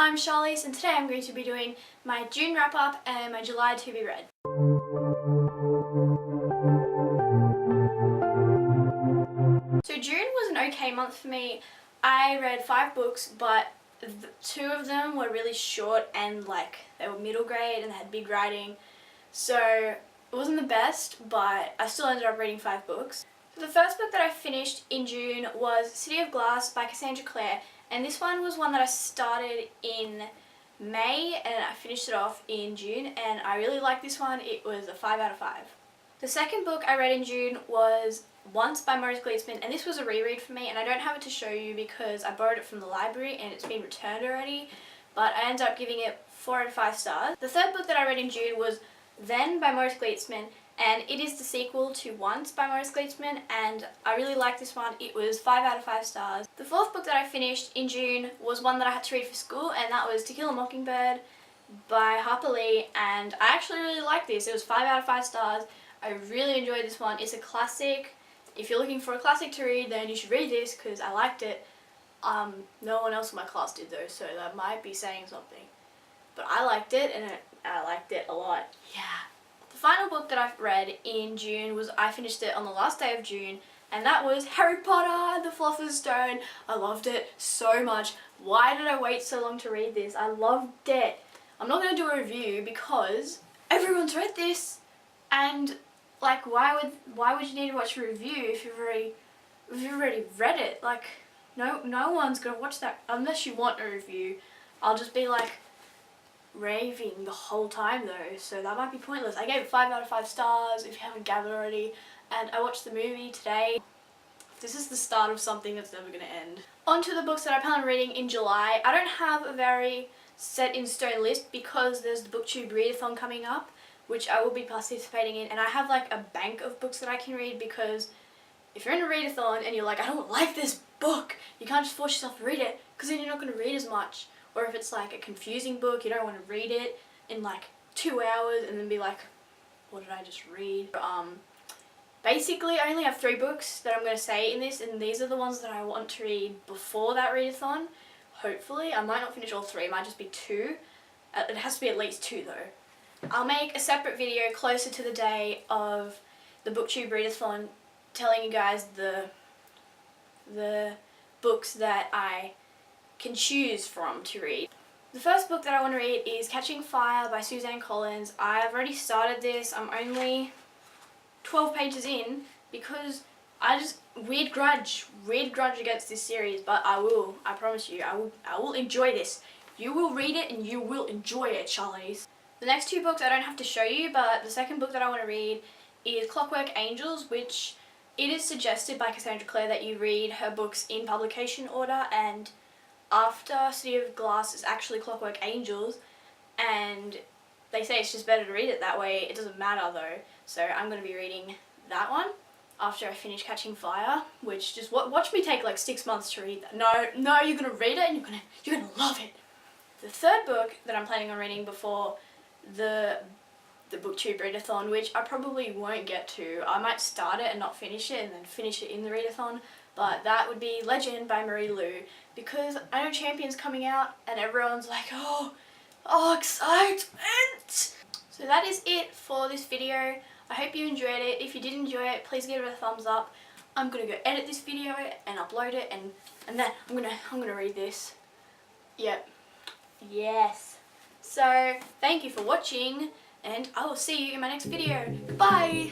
I'm Charlize and today I'm going to be doing my June wrap up and my July to be read. So June was an okay month for me. I read 5 books, but 2 of them were really short and they were middle grade and they had big writing. So it wasn't the best, but I still ended up reading 5 books. So the first book that I finished in June was City of Glass by Cassandra Clare, and this one was one that I started in May and I finished it off in June, and I really liked this one. It was a 5 out of 5. The second book I read in June was Once by Maurice Gleitzman, and this was a reread for me, and I don't have it to show you because I borrowed it from the library and it's been returned already, but I ended up giving it 4 out of 5 stars. The third book that I read in June was Then by Maurice Gleitzman, and it is the sequel to Once by Maurice Gleitzman, and I really liked this one. It was 5 out of 5 stars. The fourth book that I finished in June was one that I had to read for school, and that was To Kill a Mockingbird by Harper Lee, and I actually really liked this. It was 5 out of 5 stars. I really enjoyed this one. It's a classic. If you're looking for a classic to read, then you should read this because I liked it. No one else in my class did though, so that might be saying something. But I liked it, and I liked it a lot. Yeah. The final book that I've read in June was, I finished it on the last day of June, and that was Harry Potter and the Philosopher's Stone. I loved it so much. Why did I wait so long to read this? I loved it. I'm not going to do a review because everyone's read this, and why would you need to watch a review if you've already read it? No one's going to watch that unless you want a review. I'll just be raving the whole time though, so that might be pointless. I gave it 5 out of 5 stars if you haven't gathered already, and I watched the movie today. This is the start of something that's never going to end. On to the books that I plan on reading in July. I don't have a very set in stone list because there's the BookTube readathon coming up, which I will be participating in, and I have a bank of books that I can read, because if you're in a readathon and you're like, I don't like this book, you can't just force yourself to read it because then you're not going to read as much. Or if it's a confusing book, you don't want to read it in 2 hours and then be like, what did I just read? Basically, I only have 3 books that I'm going to say in this, and these are the ones that I want to read before that readathon. Hopefully. I might not finish all 3, it might just be 2. It has to be at least 2 though. I'll make a separate video closer to the day of the BookTube readathon telling you guys the books that I can choose from to read. The first book that I want to read is Catching Fire by Suzanne Collins. I've already started this. I'm only 12 pages in because weird grudge against this series, but I promise you, I will enjoy this. You will read it and you will enjoy it, Charlize. The next 2 books I don't have to show you, but the second book that I want to read is Clockwork Angels, which it is suggested by Cassandra Clare that you read her books in publication order, and after City of Glass is actually Clockwork Angels, and they say it's just better to read it that way. It doesn't matter though, so I'm going to be reading that one after I finish Catching Fire, which just watch me take 6 months to read that. No, you're going to read it and you're going to love it. The third book that I'm planning on reading before the BookTube readathon, which I probably won't get to. I might start it and not finish it and then finish it in the readathon, but that would be Legend by Marie Lu, because I know Champion's coming out and everyone's like, oh excitement! So that is it for this video. I hope you enjoyed it. If you did enjoy it, please give it a thumbs up. I'm gonna go edit this video and upload it, and then I'm gonna read this. Yep. Yes. So thank you for watching, and I will see you in my next video. Bye!